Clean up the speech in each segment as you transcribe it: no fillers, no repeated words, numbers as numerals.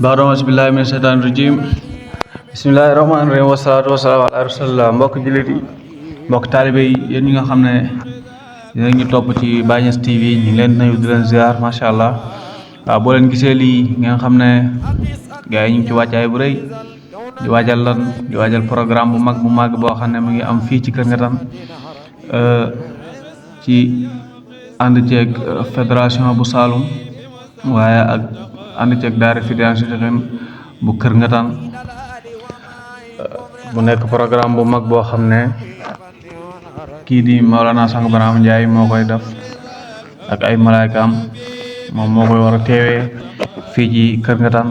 Baroos billahi min shaytaan rajim. Bismillahirrahmanirrahim. Wasalaatu wasalaamu ala rasulillah. Mbokk jullit yi, mbokk taalibe yi, yéen ñi nga xam ne yéen ñu topp ci Baye Niass TV ñu ngi leen nuyu di leen ziar macha allah. waaw boo leen gisee lii ngeen xam ne gars yi ñu ngi ci wàccaay bu rëy di waajal programme bu mag boo xam ne mu ngi am fii ci Kër Ngatam ci ànd ceeg fédération bu Saloum waaye ak ànd ceeg daara Fidiane bu Kër Ngatam bu nekk programme bu mag boo xam ne kii di Maolana Sang Barham Ndiaye moo koy def ak ay malaaykaam moom moo koy war a teewee fii ci Kër Ngatam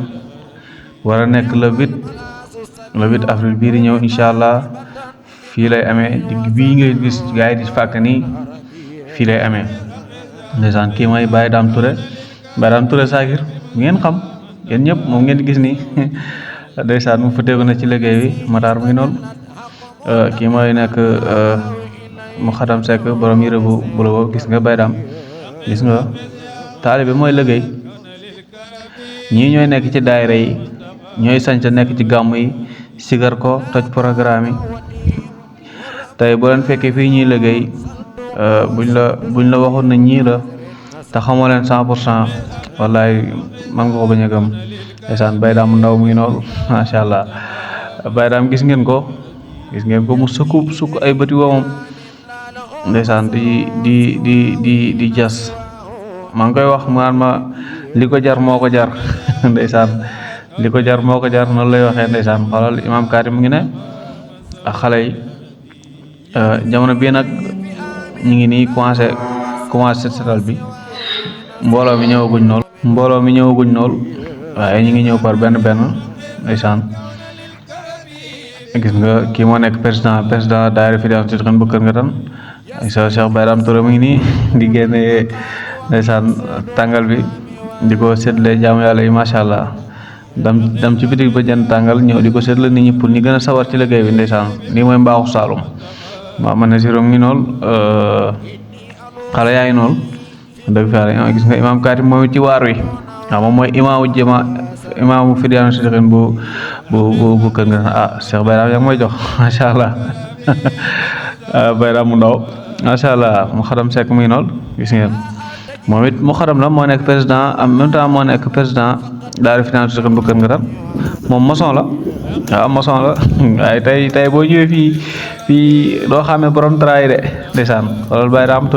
war a nekk le 8 avril bii di ñëw incha allah fii lay amee digg bii ngay gis gars yi di fàkk nii fii lay amee ndeysaan kii mooy Baye Dame Touré Sakir ngeen xam yéen ñëpp moom ngeen di gis nii ndeysaan mu futeeku na ci liggéey bi Matar mu ngi noonu kii mooy nekk mu xadam Seck borom yëre bu bula gis nga Baye Dame gis nga taalibe mooy liggéey ñii ñooy nekk ci daayira yi ñooy sañ sa nekk ci gàmm yi sigar ko toj programme yi tey boo leen fekkee fii ñuy liggéey buñ la waxoon na ñii la te xamoo leen 100% wallaay man nga ko bañ a gëm ndeysaan Baye Dame ndaw mu ngi noonu macha allah Baye Dame gis ngeen ko mu sukk ay bëti woomam ndeysaan di jas maa ngi koy wax mu naan ma li ko jar moo ko jar ndeysaan li ko jar moo ko jar noonu lay waxee ndeysaan xoolal Imam Karim mu ngi ne ak xale yi jamono bii nag ñu ngi nii commencé setal bi mbooloo mi ñëwaguñ nool waaye ñu ngi ñëw par benn ndeysaan gis nga kii moo nekk président daayira Fidiane bu Kër Ngatam Cheikh Baye Dame Touré mu ngi nii di génne ndeysaan tàngal bi di ko séddale jaamu yàlla yi macha allah dam ci bitig ba jënd tàngal ñëw di ko séddale nit ñi pour ñu gën a sawar ci liggéey bi ndeysaan lii mooy mbaaxu Saloum waaw man na sirom ngi nool xale yaa ngi nool dëgg fa yàlla gis nga Imam Karim moom ci waar wi waaw moom mooy imaamu Fidiane bu Kër Ngatam Cheikh Baye Dame yaa ngi may jox macha allah Baye Dame mu ndaw macha allah mu xadam Seck mu ngi nool gis ngeen moom it mu xadam la moo nekk président en même temps moo nekk président daara Fidiane bu Kër Ngatam moom maçon la waaw maçon la waaye tey boo ñëwee fii doo xamee borom taraay de ndeysaan xoolal Baye Dame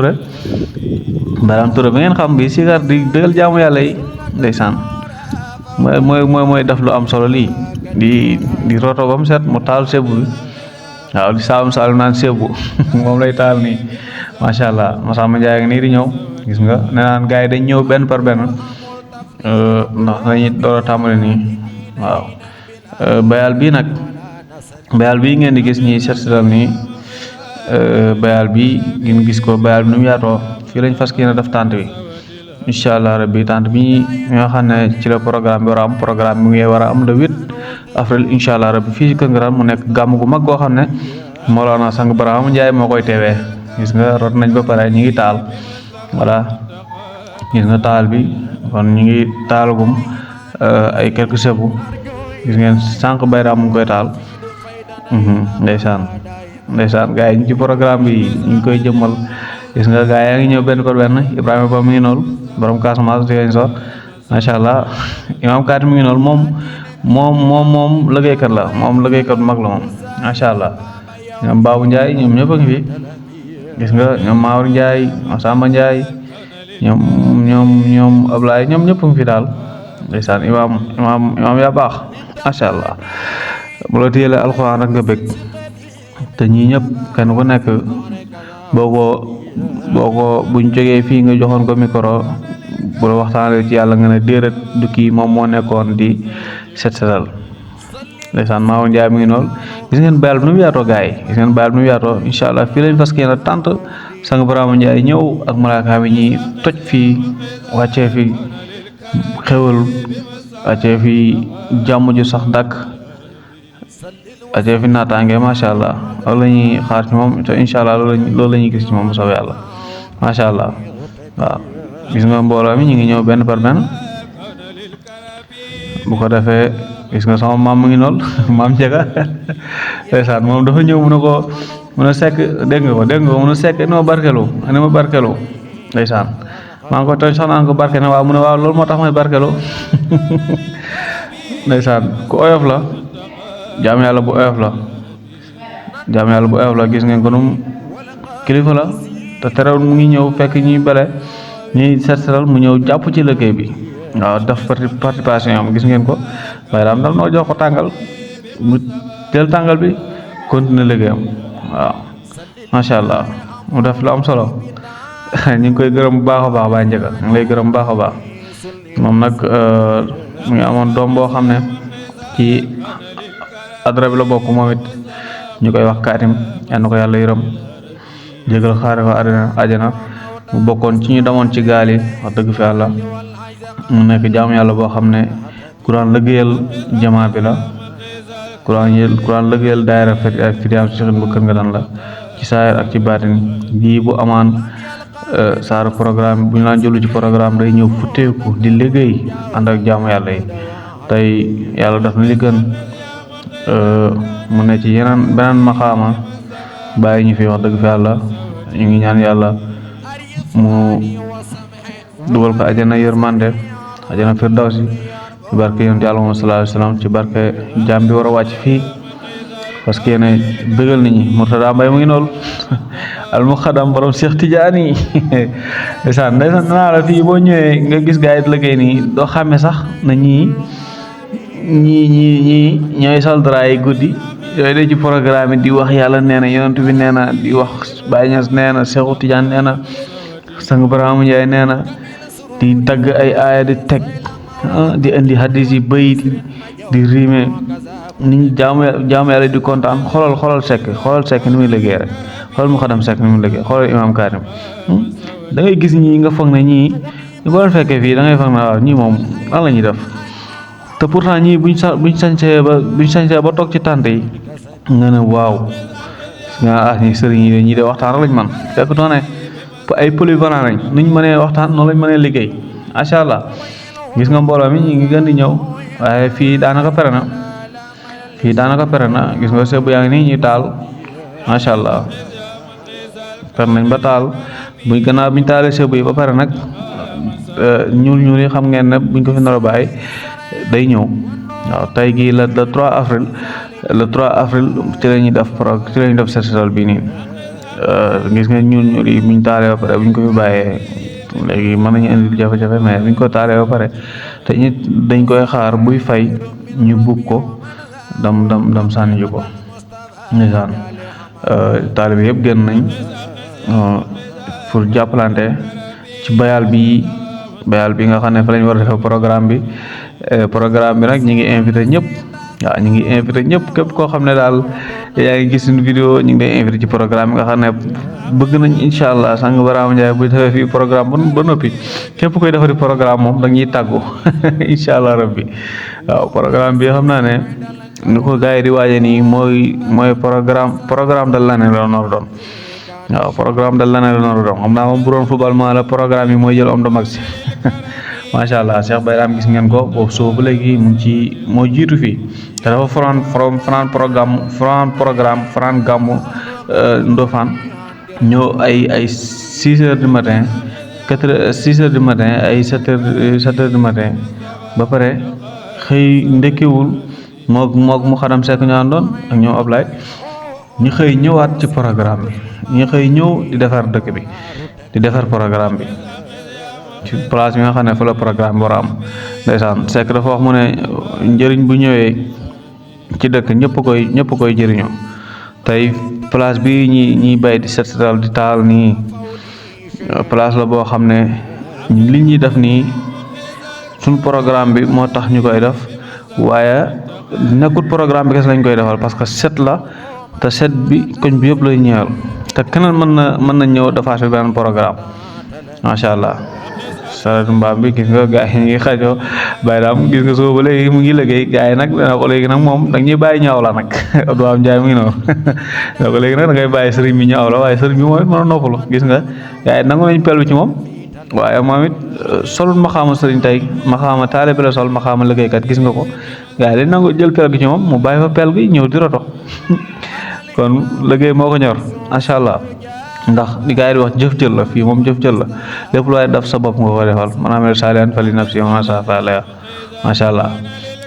Touré bi ngeen xam bi sigar di dëggal jaamu yàlla yi ndeysaan mooy def lu am solo lii di roto ba mu set mu taal sebu bi waaw di saalum naan sebu moom lay taal nii macha allah Masamba Ndiaye ngi nii di ñëw gis nga nee naan gars yi dañ ñëw benn par benn ndax dañuy door a tàmbali nii waaw bayal bii ngeen di gis ñi seetal nii bayal bi ngeen gis ko bayal bi nu mu yaatoo fii lañ fas yéene def tànt bi incha allah rabbi tànt bi nga xam ne ci la programme bi war a am programme bi ngi war a am le 8 avril incha allah rabbi fii ci Kër Ngatam mu nekk gàmm gu mag goo xam ne Maolana Sang Barham Ndiaye moo koy teewee gis nga rot nañ ba pare ñu ngi taal voilà gis nga taal bi kon ñu ngi taalagum ay quelques sebu gis ngeen sànq Baye Dame mu ngi koy taal ndeysaan gars yi ñu ci programme bi ñu ngi koy jëmmal gis nga gars yaa ngi ñëw benn par benn Ibrahima Ba mu ngi noonu borom Casamance di leen sor macha allah Imam Karim mu ngi noonu moom liggéeykat la moom liggéeykat bu mag la moom macha allah ñoom Babou Ndiaye ñoom ñëpp a ngi fi gis nga ñoom Maour Ndiaye Samba Ndiaye ñoom Ablaye ñoom ñëpp a ngi fi daal ndeysaan imam yaa baax macha allah bu la téyelee alxuraan rek nga bëgg te ñii ñëpp kenn ku nekk boo ko buñ jógee fii nga joxoon ko micro bu la waxtaanee ci yàlla nga ne déedéet du kii moom moo nekkoon di setal ndeysaan Maodo Ndiaye mu ngi noonu gis ngeen bayal bi nu mu yaatoo gars yi gis ngeen bayal bi nu mu yaatoo incha allah fii lañ fas yéene tant Sang Barham Ndiaye ñëw ak malaaka mi ñi toj fii wàccee fi xewal wàccee fi jàmm ju sax dàkk wàccee fi naataange macha allah loolu la ñuy xaar ci moom te incha allah loolu la ñuy gis ci moom bu soobee yàlla macha allah waaw gis nga mbooloo mi ñu ngi ñëw benn par benn bu ko defee gis nga sama maam mu ngi noonu maam Njaga ndeysaan moom dafa ñëw mun a sekk dégg nga ko mun a sekk ni ma barkelu ndeysaan maa ngi ko tooñ sax naan ko barke na waaw mu ne waaw loolu moo tax may barkelu ndeysaan ku oyof la jaam yàlla bu oyof la gis ngeen ko num kilifa la te terewul mu ngi ñëw fekk ñuy bale ñuy setsetal mu ñëw jàpp ci liggéey bi waaw def participation am gis ngeen ko waaye daam dal noo jox ko tàngal mu teel tàngal bi continuer liggéeyam waaw macha allah mu def lu am solo ñu ngi koy gërëm bu baax a baax Baye Ndiaga ñu ngi lay gërëm bu baax a baax moom nag mu ngi amoon doom boo xam ne ci adra bi la bokk moom it ñu koy wax Kaatim yal na ko yàlla yërëm jégal xaare ko àjjana mu bokkoon ci ñu demoon ci gaal yi wax dëgg fi yàlla mu nekk jaamu yàlla boo xam ne kuraan lëggéeyal jamaa bi la kuraan lëggéeyal daayira Fidiane Cheikh bu Kër Ngadane la ci saayir ak ci baatin bii bu amaan saaru programme bu ñu laan jëlu ci programme day ñëw futteeku di liggéey ànd ak jaamu yàlla yi tey yàlla daf na li gën mu ne ci beneen maxaama bàyyi ñu fi wax dëgg fi yàlla ñu ngi ñaan yàlla mu dugal ko ajana yërmande ajana firdawsi ci barke yonent yàlla Muhammad sallallahu alayhi wasallam ci barke jaam bi war a wàcc fii parce que yéen bëggal nit ñi Murtada Mbay mu ngi noonu al muxadam borom Cheikh Tidiane ndeysaan naa la fii boo ñëwee nga gis gaa yi liggéey nii doo xàmme sax na ñii ñooy soldra yi guddi yooyu de ci programme di wax yàlla nee na yonent bi nee na di wax Baye Niass nee na Cheikh Tidiane nee na sang Barham Ndiaye nee na di tagg ay aaya di teg di indi hadis yi bayit di riime nit jaamu yàlla di kontaan xoolal sekk ni muy liggéey rek xoolal mu xadam sekk ni muy liggéey xoolal imaam Karim da ngay gis ñii nga foog ne ñii boo leen fekkee fii da ngay foog ne waaw ñii moom lan la ñuy def te pourtant ñii buñ sañsee ba toog ci tànt yi nga ne waaw nga ñi sëriñ yi ñii de waxtaan lañ man fekk doone ay polyvalent lañ nuñ mënee waxtaan noonu lañ mënee liggéey macha allah gis nga mbooloo mi ñu ngi gën di ñëw waaye fii daanaka pere na gis nga sëb yaa ngi nii ñuy taal macha allah per nañ ba taal gannaaw biñ taalee sëb yi ba pare nag ñuul yi xam ngeen ne buñ ko fi nar a bàyyi day ñëw waaw tey gii le 3 avril ci la ñuy def set setal bii nii gis nga ñuul yi buñ taalee ba pare buñ ko fi bàyyee léegi mën nañu indi jafe-jafe mais buñ ko taalee ba pare te ñi dañ koy xaar buy fay ñu bugg ko dam sànni ji ko ndeysaan taalibe yëpp génn nañ pour jàppalante ci bayal bi nga xam ne fa lañ war a defee programme bi nag ñi ngi invité ñëpp waaw ñu ngi invité ñëpp képp koo xam ne daal yaa ngi gis suñu vidéo ñu ngi lay invité ci programme bi nga xam ne bëgg nañ incha allah sang Barham Ndiaye bu defee fii programme ba noppi képp koy defari programme moom dañuy tàggu incha allah rabbi waaw programme bi xam naa ne ni ko gars yi di waaje nii mooy programme de l'année la nar doon waaw programme de l'année la nar doon xam naa moom bu doon football maa la programme yi mooy jël homme de match macha allah Cheikh Bayram gis ngeen ko boobu soo ba léegi moo jiitu fii te dafa fanaan gàmmu Ndofane ñëw ay 6 heures du matin 6 heures du matin ay 7 heures du matin ba pare xëy ndekkiwul moog mu xadam sekk ñu àndoon ak ñoom Ablaye ñu xëy ñëwaat ci programme bi ñu xëy ñëw di defar dëkk bi di defar programme bi ci place bi nga xam ne fa la programme bi war a am ndeysaan sekk dafa wax mu ne njëriñ bu ñëwee ci dëkk ñëpp koy jëriñoo tey place bi ñuy bay di set setal di taal nii place la boo xam ne li ñuy def nii suñ programme bi moo tax ñu koy def waaye nekkut programme bi kese lañ koy defal parce que set la te set bi koñ bi yëpp lay ñëwal te keneen mën na ñëw defaat fi beneen programme macha allah. saretu mbaam bi gis nga gaa yi ngi xajoo Bayram gis nga soo ba léegi mu ngi liggéey gaa yi nag dana ko léegi nag moom da ñuy bàyyi ñaaw la nag Abdou Ndiaye mu ngi noonu da ko léegi nag da ngay bàyyi sëriñ bi ñaaw la waaye sëriñ bi mooy mën a noppalu gis nga gaa yi nangu nañ pel bi ci moom waaye moom it solul maxaama sëriñ tey maxaama taalibe la sol maxaama liggéeykat gis nga ko gars yi dañ nangu jël pel gi ci moom mu bàyyi fa pel gi ñëw di roto kon liggéey moo ko ñor macha allah ndax li gars yi di wax jëf jël la fii moom jëf jël la lépp lu waaye daf sa bopp nga ko defal man amee saalihan fali nafsi macha allah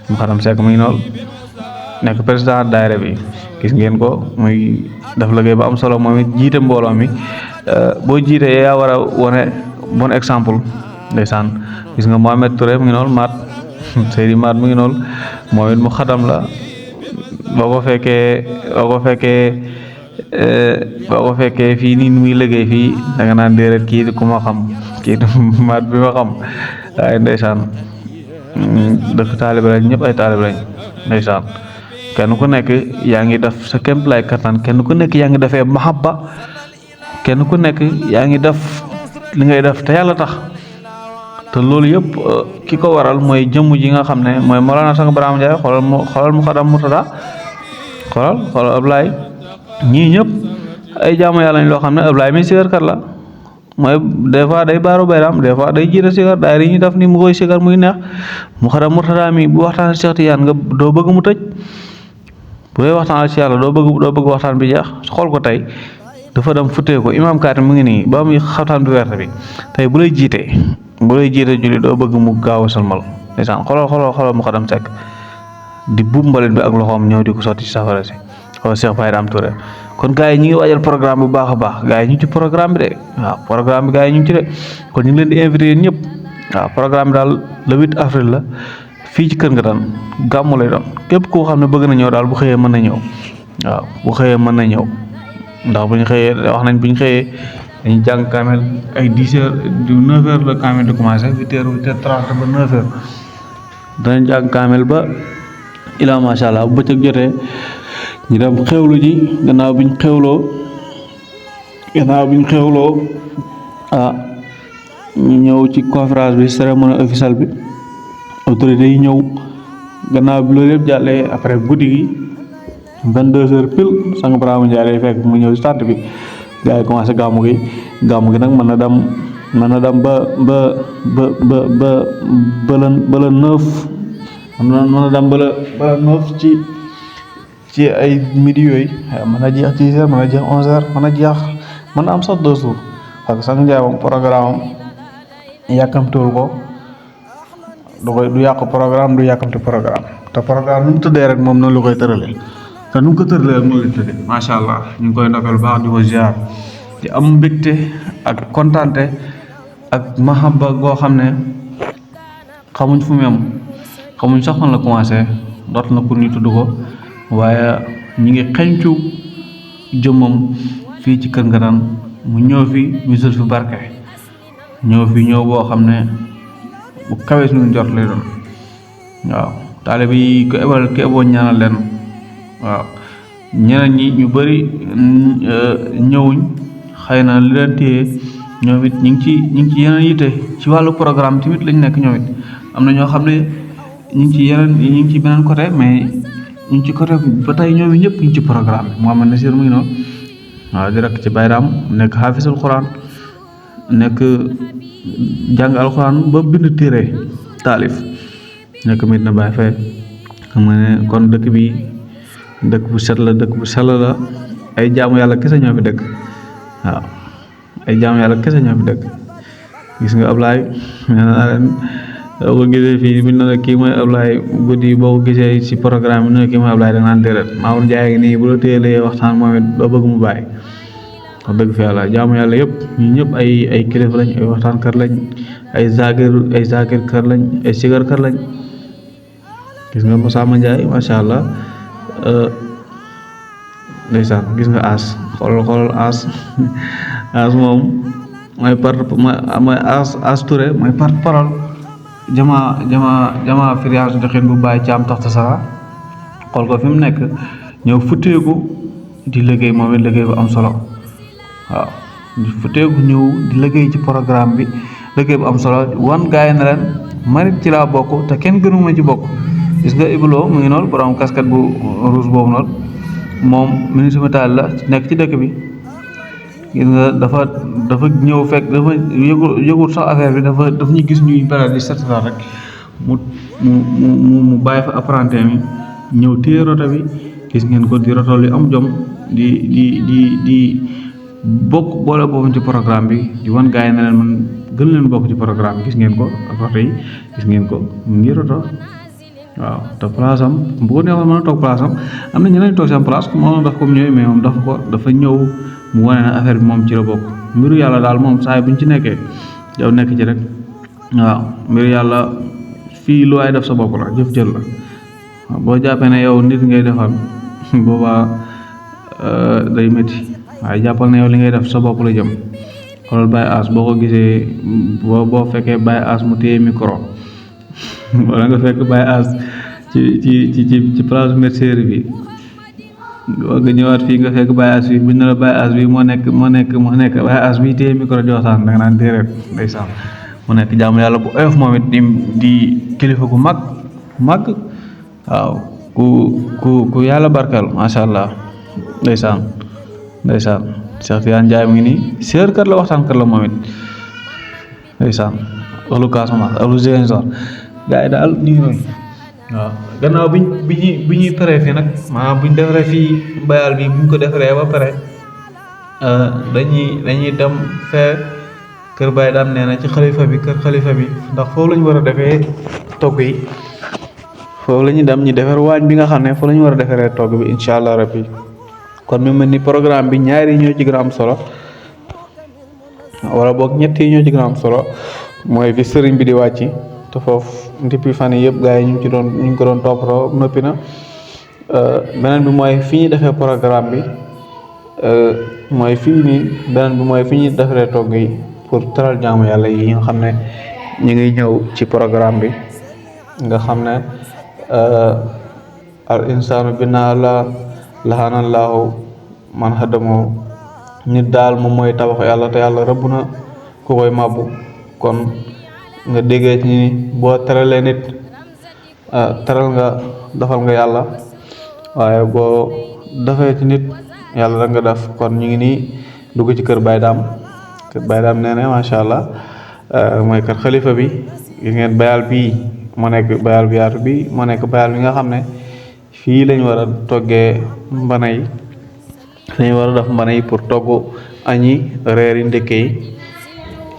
mu xaram sekk mu ngi noonu nekk président daayira bi gis ngeen ko muy daf liggéey ba am solo moom it jiite mbooloo mi boo jiitee yaa war a wane bon exemple ndeysaan gis nga Mohamed Touré mu ngi noonu maat Seydi maat mu ngi noonu moom it mu xadam la boo ko fekkee fii nii muy liggéey fii da nga naan déedéet kii ku ma xam kii maat bi ma xam waaye ndeysaan dëkk taalibe lañ ñëpp ay taalibe lañ ndeysaan kenn ku nekk yaa ngi def sa kéem lay kattan kenn ku nekk yaa ngi defee mahabba kenn ku nekk yaa ngi def li ngay def te yàlla tax te loolu yëpp ki ko waral mooy jëmm ji nga xam ne mooy Mawlana Sang Ibrahima Ndiaye xoolal mu xadam Murtada xoolal Ablaye ñii ñëpp ay jaamu yàlla lañ loo xam ne Ablaye mi sigarkat la mooy des fois day baaru bayram des fois day jiite sigar daay yi ñuy def ni mu koy sigar muy neex mu xadam Murtada mi bu waxtaan Cheikh Tidiane nga doo bëgg mu tëj bu dee waxtaan ci yàlla doo bëgg waxtaan bi jeex xool ko tey dafa dem futtee ko imaam Kaatim mu ngi nii ba muy xataan bu werte bi tey bu lay jiite julli doo bëgg mu gaaw a salmal ndeysaan xoolal mu xadam sekk di buub mbalit bi ak loxoom ñëw di ko sotti ci safara si xool Cheikh Baye Dame Touré kon gars yi ñu ngi waajal programme bu baax a baax gars yi ñu ngi ci programme bi de waaw programme bi gars yi ñu ngi ci de kon ñu ngi leen di invité yéen ñëpp waaw programme bi daal le 8 avril la fii ci Kër Ngatan gàmmu lay doon képp koo xam ne bëgg na ñëw daal bu xëyee mën na ñëw waaw bu xëyee mën na ñëw ndax bu ñu xëyee wax nañ bu ñu xëyee dañuy jàng kaamel ay 10h du 9h la kaamel di commencé 8h 8h30 ba 9h danañ jàng kaamel ba ilaa macha allah bu bëccëg jotee ñu dem xewlu ji gannaaw bi ñu xewloo ñu ñëw ci conférence bi cérémonie officielle bi autorité yi ñëw gannaaw bi loolu yëpp jàllee après guddi gi 22h pile Sang Ibrahima Ndiaye lay fekk mu ñëw si tànt bi gars yi commencé gàmmu gi nag mën na dem ba la 9 mën na dem ba la 9 ci ay midi yooyu mën na jeex 10h mën na jeex 11h mën na am sax 2 jours parce que Sang Ndiaye moom programme yàkkamtiwul ko du yàq programme du yàkkamti programme te programme nu mu tëddee rek moom noonu la koy tëralee te nu mu ko tëralee rek noonu la tëddee macha allah ñu ngi koy ndokkal baax di ko ziar di am mbégte ak kontaante ak mahabba goo xam ne xamuñ fu mu yem xamuñ sax fan la commencé doot na pour ñu tudd ko waaye ñu ngi xencu jëmmam fii ci Kër Ngatan mu ñëw fi wisul fi barke ñëw boo xam ne bu kawee suñu jot lay doon waaw taalibe yi ko eboo ñaanal leen waaw ñeneen ñi ñu bëri ñëwuñ xëy na li leen téye ñoom it ñu ngi ci yeneen yitte ci wàllu programme tamit lañ nekk ñoom it am na ñoo xam ne ñu ngi ci beneen côté mais ñu ngi ci côté ba tey ñoom it ñëpp ñu ngi ci programme bi Mouhamed Nasir mu ngi noonu waaw di rek ci bayraam nekk xaafisul Quran nekk jàng alxuraan ba bind téere taalif nekk Medina Baye fee xam nga ne kon dëkk bi dëkk bu set la dëkk bu sell la ay jaamu yàlla kese ñoo fi dëkk waaw ay jaamu yàlla kese ñoo fi dëkk gis nga Ablaye nee naa leen boo ko gisee fii bi na la kii mooy Ablaye guddi boo ko gisee ci programme bi ne kii mooy Ablaye da nga naan déedéet Mamour Ndiaye ngi nii bu la téyelee waxtaan moom it doo bëgg mu bàyyi wax dëgg fi yàlla jaamu yàlla yëpp ñu ñëpp ay kilifa lañ ay waxtaan kër lañ ay zakir kër lañ ay sigar kër lañ gis nga Moussa Ndiaye macha allah ndeysaan gis nga as xoolal as moom mooy as Touré mooy porte-parole jama firiage doxin bu bàyyi caam taxta sara xool ko fi mu nekk ñëw futteeku di liggéey moom it liggéey bu am solo waaw di futteeku ñëw di liggéey ci programme bi liggéey bu am solo wan gaay na leen man ci laa bokk te kenn gënuma ci bokk gis nga Iblo mu ngi noonu borom casquette bu rouge boobu noonu moom municipal la nekk ci dëkk bi gis nga dafa ñëw fekk dafa yëgul sax affaire bi dafa ñu gis ñuy bare di seetal rek mu mu bàyyi fa apprenti mi ñëw téye roto bi gis ngeen ko di roto li am jom di bokk boole boobu ci programme bi di wan gars yi ne leen man gën leen bokk ci programme bi gis ngeen ko ak roto yi gis ngeen ko mu ngi roto waaw te place am bu ko neexoon mën a toog place am na ñeneen toog seen place mënoon daf comme ñëwee mais moom dafa ñëw mu wane ne affaire bi moom ci la bokk mbiru yàlla daal moom saa bu ñu ci nekkee yow nekk ci rek waaw mbiru yàlla fii lu waay def sa bopp la jëf jël la boo jàppee ne yow nit ngay defal boobaa day métti waaye jàppal ne yow li ngay def sa bopp la jëm xoolal Baye Ass boo ko gisee boo fekkee Baye Ass mu téye micro wala nga fekk Baye Ass ci place mercerie bi nga ñëwaat fii nga fekk Baye Ass bi buñ ne la Baye Ass bi moo nekk Baye Ass bi téye micro di waxtaan da nga naan déedéet ndeysaan mu nekk jaamu yàlla bu oyof moom it di kilifa gu mag waaw ku yàlla barkeel macha allah ndeysaan Cheikh Tidiane Ndiaye mu ngi nii séer kat la waxtaan kat la moom it ndeysaan olu Casamance olu Ziguinchor gars yi daal ñu ngi noonu waaw gannaaw bi ñuy paree fii nag maanaam bu ñu defaree fii bayal bi bu ñu ko defaree ba pare dañuy dem fee kër Baye Dame nee na ci xalifa bi ndax foofu la ñu war a defee togg yi foofu la ñuy dem ñu defar waañ bi nga xam ne foofu la ñu war a defaree togg bi incha allah rabbi kon mu mel ni programme bi ñaari ñoo ci gën a am solo wala boog ñett yi ñoo ci gën a am solo mooy fi sëriñ bi di wàcc te foofu depuis fan yii yëpp gars yi ñu ngi ko doon toppatoo noppi na beneen bi mooy fi ñuy defee programme bi mooy fii nii beneen bi mooy fi ñuy defaree togg yi pour teral jaamu yàlla yi nga xam ne ñu ngi ñëw ci programme bi nga xam ne al insaanu binaa lahanallahu man hadamoo nit daal moom mooy tabax yàlla te yàlla rëbb na ku koy màbbu kon nga déggee ci ni boo teralee nit teral nga defal nga yàlla waaye boo defee ci nit yàlla rek nga def kon ñu ngi nii dugg ci kër Baye Dame nee na macha allah mooy kër xalifa bi gis ngeen bayal bii moo nekk bayal bi yaatu bi moo nekk bayal bi nga xam ne fii lañ war a toggee mbana yi lañ war a def mbana yi pour togg añi reer yi ndékke yi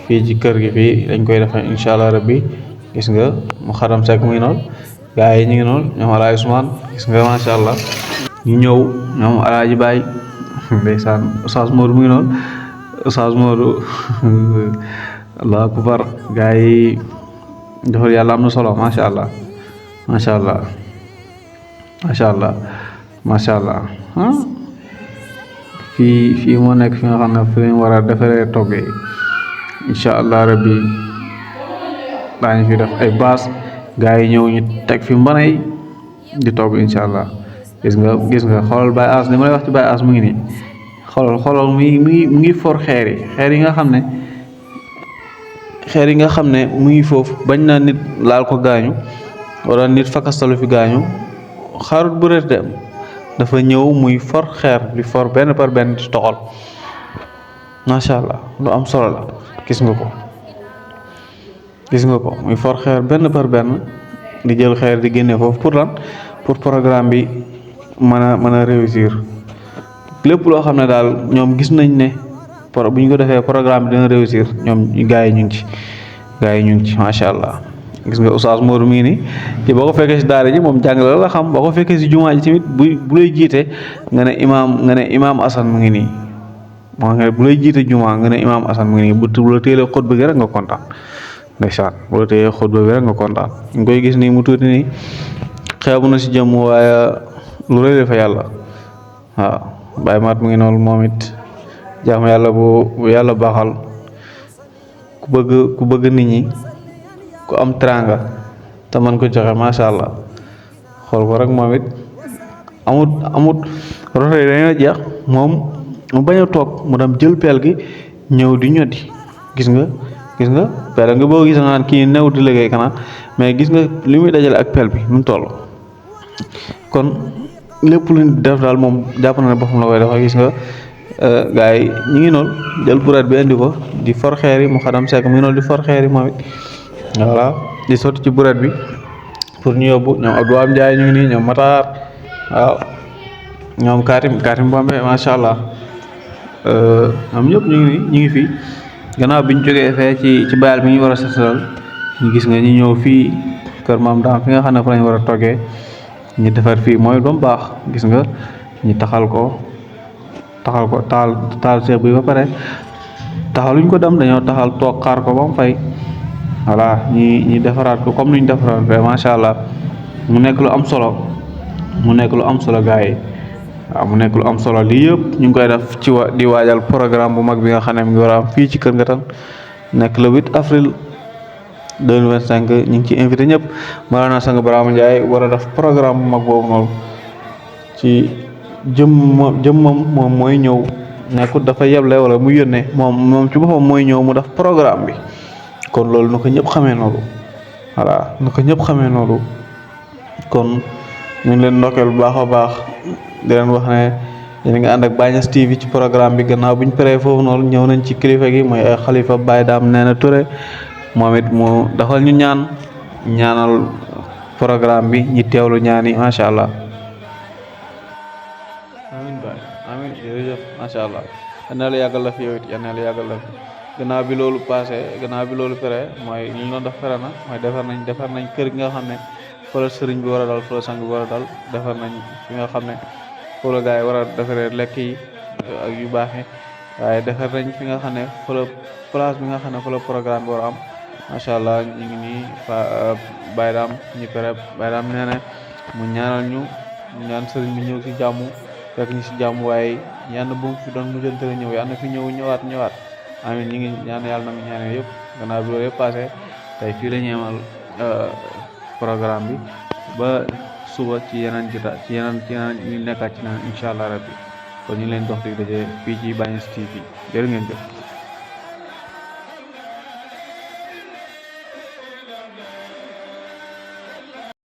fii ci kër gi fii dañ koy defee incha allah rabbi gis nga mu xaram sekk muy noonu gars yi ñu ngi noonu ñoom Alaay Ousmane gis nga macha allah ñu ñëw ñoom Alaaji Baay ndeysaan Oustaz Modou muy noonu Oustaz Modou allahu akbar gars yi defal yàlla am na solo macha allah fii moo nekk fi nga xam ne fi lañ war a defaree togg yi incha allah rabbi daañu fi def ay baas gars yi ñëw ñu teg fi mbana yi di togg incha allah gis nga xoolal Baye Ass li ma lay wax ci Baye Ass mu ngi nii xoolal mu ngi for xeer yi nga xam ne mu ngi foofu bañ na nit laal ko gaañu wala nit fakastalu fi gaañu xaarut bu reet dem dafa ñëw muy for xeer di for benn par benn di toxal macha allah lu am solo la gis nga ko muy for xeer benn par benn di jël xeer di génne foofu pour lan pour programme bi mën a réussir lépp loo xam ne daal ñoom gis nañ ne bu ñu ko defee programme bi dina réussir ñoom gars yi ñu ngi ci macha allah. gis nga Oustaz Modou mi ngi nii te boo ko fekkee si daara ji moom jàngale la xam boo ko fekkee si jumaa ji tamit bu lay jiite nga ne imaam Assane mu ngi nii moo nga bu lay jiite jumaa nga ne imaam Assane mu ngi nii bu la téelee xutba gi rek nga kontaan ndeysaan bu la téelee xutba bi rek nga kontaan ñu koy gis nii mu tuuti nii xeebu na si jëmm waaye lu rëy la fa yàlla waaw Baye Maat mu ngi noonu moom it jaamu yàlla bu yàlla baaxal ku bëgg nit ñi ku am teranga te man ko joxe macha allah xool ko rek moom it amut roto yi dañoo jeex moom mu bañ a toog mu dem jël peel gi ñëw di ñoddi gis nga peel nga boo gis nga naan kii new di liggéey kanaan mais gis nga li muy dajale ak peel bi nu mu toll kon lépp lu ñu def daal moom jàpp na ne boppam la koy dafa gis nga gars yi ñu ngi noonu jël brouette bi indi ko di for xeer yi mu xadam sekk mu ngi noonu di for xeer yi moom it voilà di sotti ci brouette bi pour ñu yóbbu ñoom Abdou Am Ndiaye ñu ngi nii ñoom Matar waaw ñoom Katim Bombe macha allah ñoom ñëpp ñu ngi nii ñu ngi fii gannaaw bi ñu jógee fee ci bayal bi ñu war a setal ñu gis nga ñu ñëw fii kër maam daam fi nga xam ne fa lañ war a toggee ñu defar fii mooy ba mu baax gis nga ñu taal seex bi ba pare taxaluñ ko dem dañoo taxal toog xaar ko ba mu fay voilà ñi defaraat ko comme ni ñu defaraat fee macha allah mu nekk lu am solo gars yi waaw mu nekk lu am solo lii yëpp ñu ngi koy def di waajal programme bu mag bi nga xam ne mi ngi war a am fii ci Kër Ngatan nekk le 8 avril 2025 ñu ngi ci invité ñëpp Mawlana Sang Brahima Ndiaye war a def programme bu mag boobu noonu ci jëmmam moom mooy ñëw nekkut dafa yeble wala mu yónnee moom ci boppam mooy ñëw mu def programme bi kon loolu na ko ñëpp xamee noonu voilà na ko ñëpp xamee noonu kon ñu ngi leen ndokkeel bu baax a baax di leen wax ne yéen nga ànd ak Baye Niass TV ci programme bi gannaaw bi ñu paree foofu noonu ñëw nañ ci kilifa gi mooy ay xalifa Baye Dame Néné Touré moom it mu daxal ñu ñaanal programme bi ñi teewlu ñaan yi macha allah. amiin baay amiin jërëjëf macha allah yal na la yàggal la fi yow it yal na la yàggal la fi gannaaw bi loolu pare mooy li ñu doon def pare na mooy defar nañ kër gi nga xam ne fa la sëriñ bi war a dal fa la sang bi war a dal defar nañ fi nga xam ne fa la gars yi war a defaree lekk yi ak yu baax yi waaye defar nañ fi nga xam ne fa la place bi nga xam ne fa la programme bi war a am macha allah ñu ngi nii Baye Dame ñu pare Baye Dame nee na mu ñaanal ñu ñaan sëriñ bi ñëw si jàmm fekk ñu si jàmm waaye yàlla bu mu fi doon mujjantale ñëw yàlla na fi ñëwaat amiin ñu ngi ñaan yàlla na mu ñaanee yëpp gannaaw bi loolu yëpp passé tey fii la ñu yemal programme bi ba suba ci yeneen ñu nekkaat ci naan incha allah rabbi kon ñu leen dox di daje fii ci Baye Niass TV jërë ngeen jëf